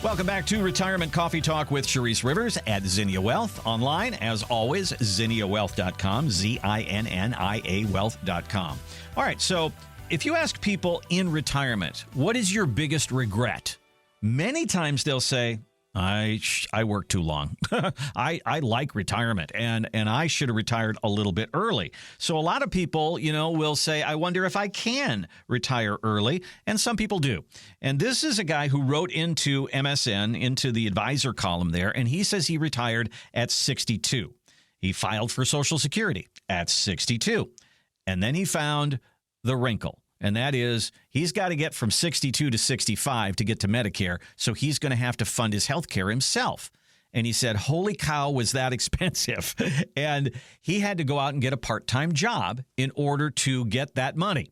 Welcome back to Retirement Coffee Talk with Sharice Rivers at Zinnia Wealth. Online, as always, zinniawealth.com, ZINNIA wealth.com. All right, so if you ask people in retirement, what is your biggest regret? Many times they'll say, I work too long. I like retirement, and I should have retired a little bit early. So a lot of people, will say, I wonder if I can retire early, and some people do. And this is a guy who wrote into MSN, into the advisor column there, and he says he retired at 62. He filed for Social Security at 62. And then he found the wrinkle. And that is, he's got to get from 62 to 65 to get to Medicare. So he's going to have to fund his health care himself. And he said, holy cow, was that expensive? And he had to go out and get a part-time job in order to get that money.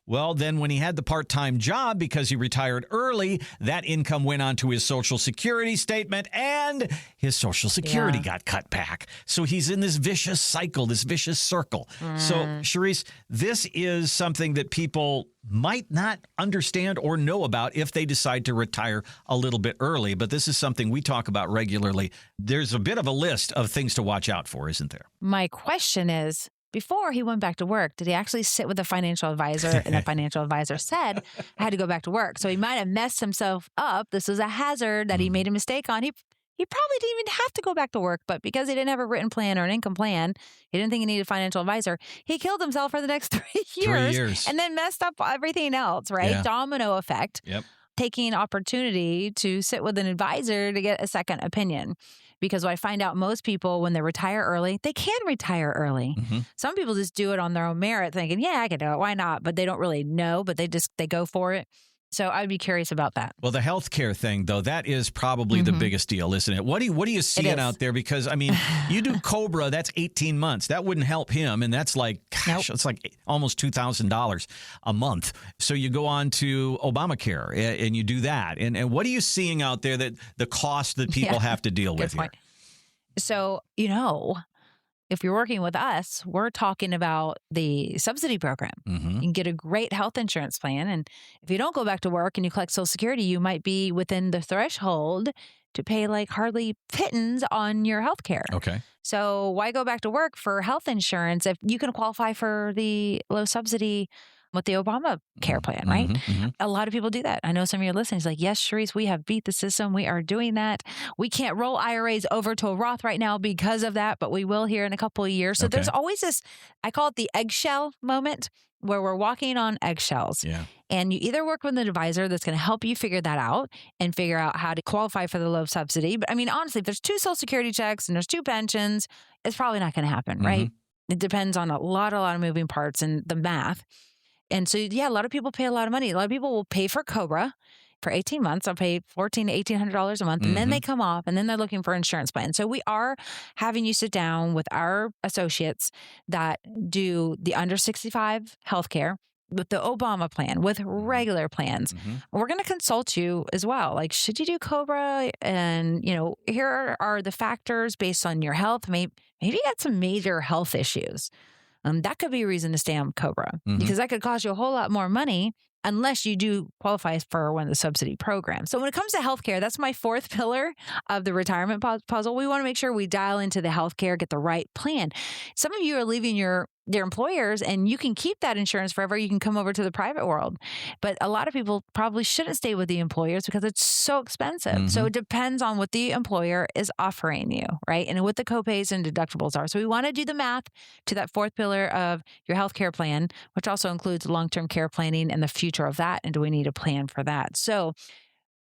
Well, then when he had the part-time job, because he retired early, that income went onto his Social Security statement, and his Social Security got cut back. So he's in this vicious cycle, this vicious circle. So, Sharice, this is something that people might not understand or know about if they decide to retire a little bit early. But this is something we talk about regularly. There's a bit of a list of things to watch out for, isn't there? My question is, before he went back to work, did he actually sit with a financial advisor? And the financial advisor said, I had to go back to work. So he might have messed himself up. This was a hazard that he made a mistake on. He probably didn't even have to go back to work, but because he didn't have a written plan or an income plan, he didn't think he needed a financial advisor. He killed himself for the next 3 years. 3 years. And then messed up everything else, right? Yeah. Domino effect. Yep. Taking opportunity to sit with an advisor to get a second opinion. Because what I find out, most people, when they retire early, they can retire early. Mm-hmm. Some people just do it on their own merit, thinking, yeah, I can do it. Why not? But they don't really know, but they go for it. So I'd be curious about that. Well, the healthcare thing, though, that is probably the biggest deal, isn't it? What are you seeing out there? Because, I mean, you do Cobra, that's 18 months. That wouldn't help him. And that's like, gosh, it's like almost $2,000 a month. So you go on to Obamacare and you do that. And what are you seeing out there, that the cost that people have to deal with here? So, if you're working with us, we're talking about the subsidy program. Mm-hmm. You can get a great health insurance plan. And if you don't go back to work and you collect Social Security, you might be within the threshold to pay like hardly pittance on your health care. Okay. So why go back to work for health insurance if you can qualify for the low subsidy with the Obama care plan, right? Mm-hmm. A lot of people do that. I know some of your listeners like, yes, Sharice, we have beat the system. We are doing that. We can't roll IRAs over to a Roth right now because of that, but we will here in a couple of years. So there's always this, I call it the eggshell moment, where we're walking on eggshells. Yeah. And you either work with an advisor that's going to help you figure that out and figure out how to qualify for the low subsidy. But I mean, honestly, if there's 2 Social Security checks and there's 2 pensions, it's probably not going to happen, right? It depends on a lot of moving parts and the math. And so, a lot of people pay a lot of money. A lot of people will pay for Cobra for 18 months. I'll pay $1,400 to $1,800 a month. And then they come off and then they're looking for insurance plan. So we are having you sit down with our associates that do the under 65 healthcare with the Obama plan, with regular plans. We're going to consult you as well. Like, should you do Cobra? And, here are the factors based on your health. Maybe you got some major health issues. That could be a reason to stay on Cobra because that could cost you a whole lot more money unless you do qualify for one of the subsidy programs. So when it comes to healthcare, that's my 4th pillar of the retirement puzzle. We want to make sure we dial into the healthcare, get the right plan. Some of you are leaving your employers and you can keep that insurance forever. You can come over to the private world. But a lot of people probably shouldn't stay with the employers because it's so expensive. So it depends on what the employer is offering you, right? And what the copays and deductibles are. So we want to do the math to that 4th pillar of your healthcare plan, which also includes long-term care planning and the future of that. And do we need a plan for that? So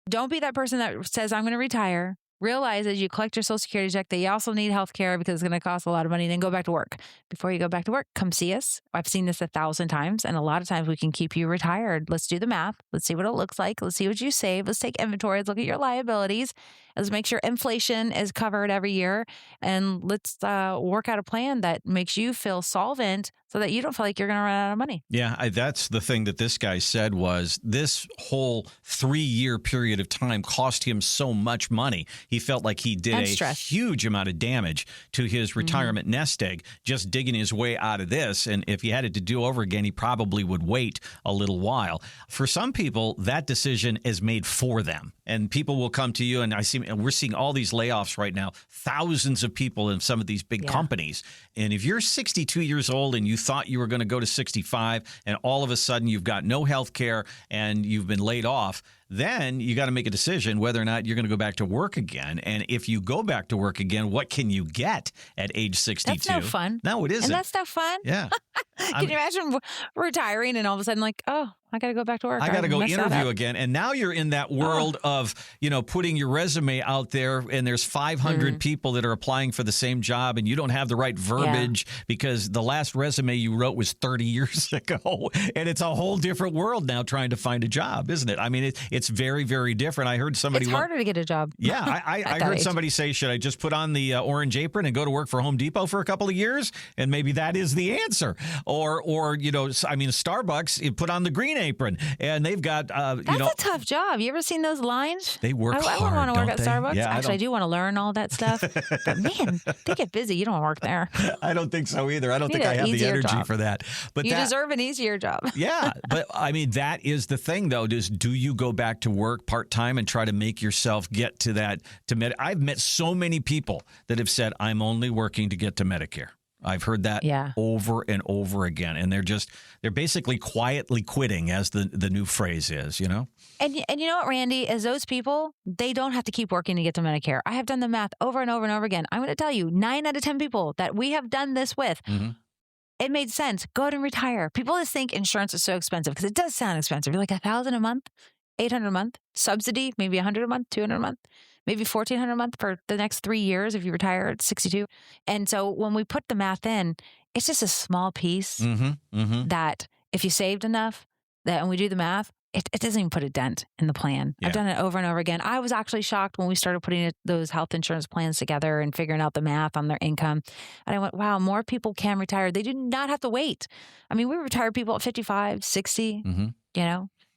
don't be that person that says, I'm going to retire. Realize as you collect your Social Security check that you also need health care because it's going to cost a lot of money. Then go back to work. Before you go back to work, come see us. I've seen this 1,000 times, and a lot of times we can keep you retired. Let's do the math. Let's see what it looks like. Let's see what you save. Let's take inventory. Let's look at your liabilities. Let's make sure inflation is covered every year. And let's work out a plan that makes you feel solvent so that you don't feel like you're going to run out of money. Yeah, that's the thing that this guy said was this whole 3-year period of time cost him so much money. He felt like he did a huge amount of damage to his retirement nest egg just digging his way out of this. And if he had it to do over again, he probably would wait a little while. For some people, that decision is made for them. And people will come to you, and we're seeing all these layoffs right now, thousands of people in some of these big companies. And if you're 62 years old and you thought you were going to go to 65 and all of a sudden you've got no health care and you've been laid off, then you got to make a decision whether or not you're going to go back to work again. And if you go back to work again, what can you get at age 62? That's no fun. No, it isn't. And that's not fun. Yeah. Can you imagine retiring and all of a sudden like, oh, I got to go back to work. I got to go interview again. And now you're in that world of, putting your resume out there and there's 500 people that are applying for the same job and you don't have the right verbiage because the last resume you wrote was 30 years ago. And it's a whole different world now trying to find a job, isn't it? I mean, it's very, very different. I heard somebody... It's harder to get a job. Yeah, I heard somebody say, should I just put on the orange apron and go to work for Home Depot for a couple of years? And maybe that is the answer. Or Starbucks, you put on the green apron and they've got, That's a tough job. You ever seen those lines? They work hard, I wouldn't want to work at Starbucks. Yeah, Actually, I do want to learn all that stuff. But man, they get busy. You don't want to work there. I don't think so either. I don't think I have the energy for that. But you deserve an easier job. Yeah. But I mean, that is the thing, though. Do you go back to work part-time and try to make yourself get to that? I've met so many people that have said, I'm only working to get to Medicare. I've heard that over and over again. And they're basically quietly quitting, as the new phrase is, And you know what, Randy, is those people, they don't have to keep working to get to Medicare. I have done the math over and over and over again. I'm going to tell you, 9 out of 10 people that we have done this with, it made sense. Go ahead and retire. People just think insurance is so expensive because it does sound expensive. You're like $1,000 a month, $800 a month, subsidy, maybe $100 a month, $200 a month. Maybe $1,400 a month for the next 3 years if you retire at 62. And so when we put the math in, it's just a small piece that if you saved enough, and we do the math, it doesn't even put a dent in the plan. Yeah. I've done it over and over again. I was actually shocked when we started putting those health insurance plans together and figuring out the math on their income. And I went, wow, more people can retire. They do not have to wait. I mean, we retired people at 55, 60,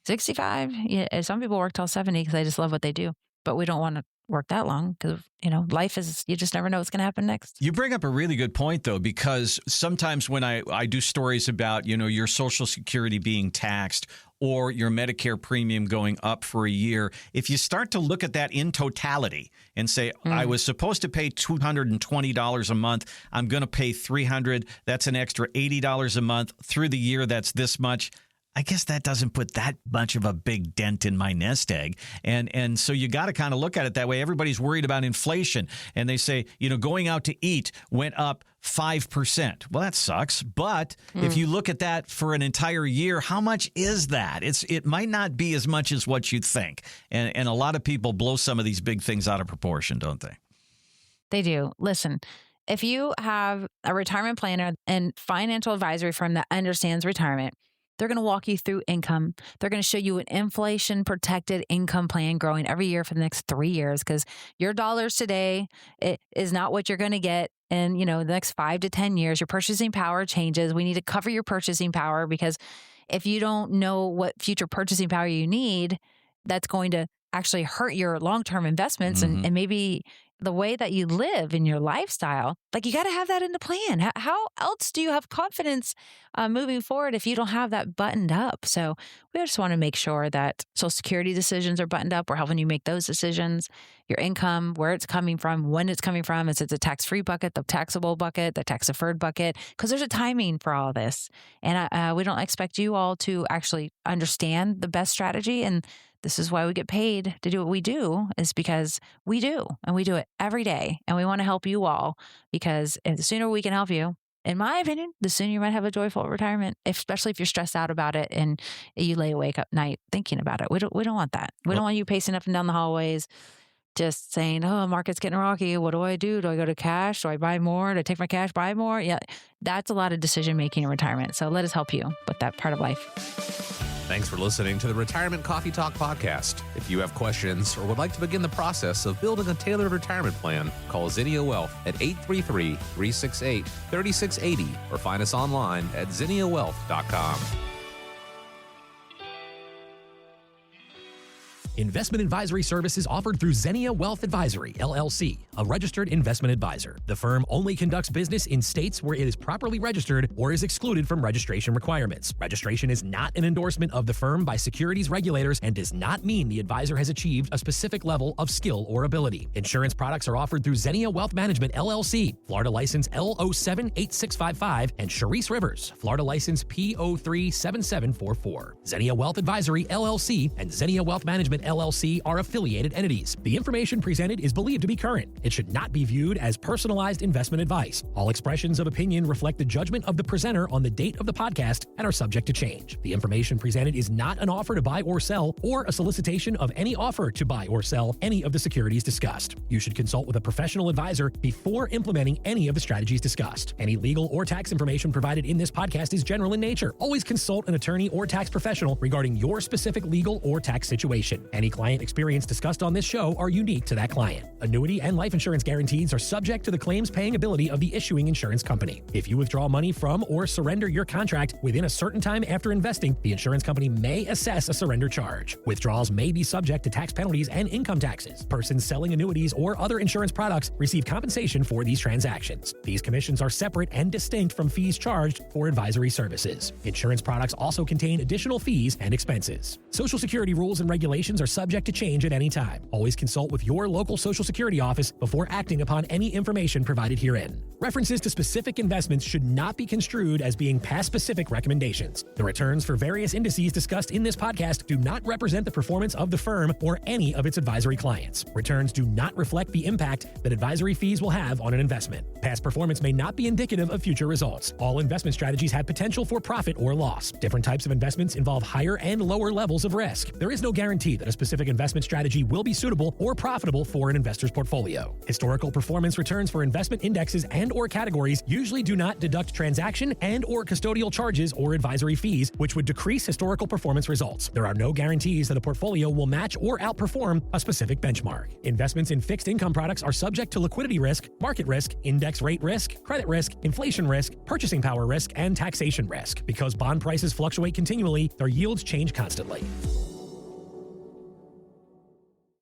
65. Yeah, some people work till 70 because they just love what they do. But we don't want to work that long because, life is, you just never know what's going to happen next. You bring up a really good point, though, because sometimes when I do stories about, your Social Security being taxed or your Medicare premium going up for a year, if you start to look at that in totality and say, I was supposed to pay $220 a month, I'm going to pay $300, that's an extra $80 a month. Through the year, that's this much. I guess that doesn't put that much of a big dent in my nest egg. And so you got to kind of look at it that way. Everybody's worried about inflation. And they say, going out to eat went up 5%. Well, that sucks. But if you look at that for an entire year, how much is that? It might not be as much as what you think. And a lot of people blow some of these big things out of proportion, don't they? They do. Listen, if you have a retirement planner and financial advisory firm that understands retirement, they're going to walk you through income. They're going to show you an inflation-protected income plan growing every year for the next 3 years because your dollars today is not what you're going to get in, the next 5 to 10 years. Your purchasing power changes. We need to cover your purchasing power because if you don't know what future purchasing power you need, that's going to actually hurt your long-term investments and maybe the way that you live in your lifestyle. Like, you got to have that in the plan. How else do you have confidence moving forward if you don't have that buttoned up? So we just want to make sure that Social Security decisions are buttoned up. We're helping you make those decisions. Your income, where it's coming from, when it's coming from. Is it the tax-free bucket, the taxable bucket, the tax-deferred bucket? Because there's a timing for all this. And we don't expect you all to actually understand the best strategy. And this is why we get paid to do what we do, is because we do, and we do it every day. And we want to help you all because the sooner we can help you, in my opinion, the sooner you might have a joyful retirement, especially if you're stressed out about it and you lay awake at night thinking about it. We don't want that. We don't want you pacing up and down the hallways just saying, oh, the market's getting rocky. What do I do? Do I go to cash? Do I buy more? Do I take my cash, buy more? Yeah, that's a lot of decision making in retirement. So let us help you with that part of life. Thanks for listening to the Retirement Coffee Talk podcast. If you have questions or would like to begin the process of building a tailored retirement plan, call Zinnia Wealth at 833-368-3680 or find us online at zinniawealth.com. Investment advisory services offered through Zinnia Wealth Advisory, LLC, a registered investment advisor. The firm only conducts business in states where it is properly registered or is excluded from registration requirements. Registration is not an endorsement of the firm by securities regulators and does not mean the advisor has achieved a specific level of skill or ability. Insurance products are offered through Zinnia Wealth Management, LLC, Florida license L078655, and Charisse Rivers, Florida license P037744. Zinnia Wealth Advisory, LLC, and Zinnia Wealth Management, LLC are affiliated entities. The information presented is believed to be current. It should not be viewed as personalized investment advice. All expressions of opinion reflect the judgment of the presenter on the date of the podcast and are subject to change. The information presented is not an offer to buy or sell or a solicitation of any offer to buy or sell any of the securities discussed. You should consult with a professional advisor before implementing any of the strategies discussed. Any legal or tax information provided in this podcast is general in nature. Always consult an attorney or tax professional regarding your specific legal or tax situation. Any client experience discussed on this show are unique to that client. Annuity and life insurance guarantees are subject to the claims paying ability of the issuing insurance company. If you withdraw money from or surrender your contract within a certain time after investing, the insurance company may assess a surrender charge. Withdrawals may be subject to tax penalties and income taxes. Persons selling annuities or other insurance products receive compensation for these transactions. These commissions are separate and distinct from fees charged for advisory services. Insurance products also contain additional fees and expenses. Social Security rules and regulations are subject to change at any time. Always consult with your local Social Security office before acting upon any information provided herein. References to specific investments should not be construed as being past specific recommendations. The returns for various indices discussed in this podcast do not represent the performance of the firm or any of its advisory clients. Returns do not reflect the impact that advisory fees will have on an investment. Past performance may not be indicative of future results. All investment strategies have potential for profit or loss. Different types of investments involve higher and lower levels of risk. There is no guarantee that a specific investment strategy will be suitable or profitable for an investor's portfolio. Historical performance returns for investment indexes and or categories usually do not deduct transaction and or custodial charges or advisory fees, which would decrease historical performance results. There are no guarantees that a portfolio will match or outperform a specific benchmark. Investments in fixed income products are subject to liquidity risk, market risk, index rate risk, credit risk, inflation risk, purchasing power risk, and taxation risk. Because bond prices fluctuate continually, their yields change constantly.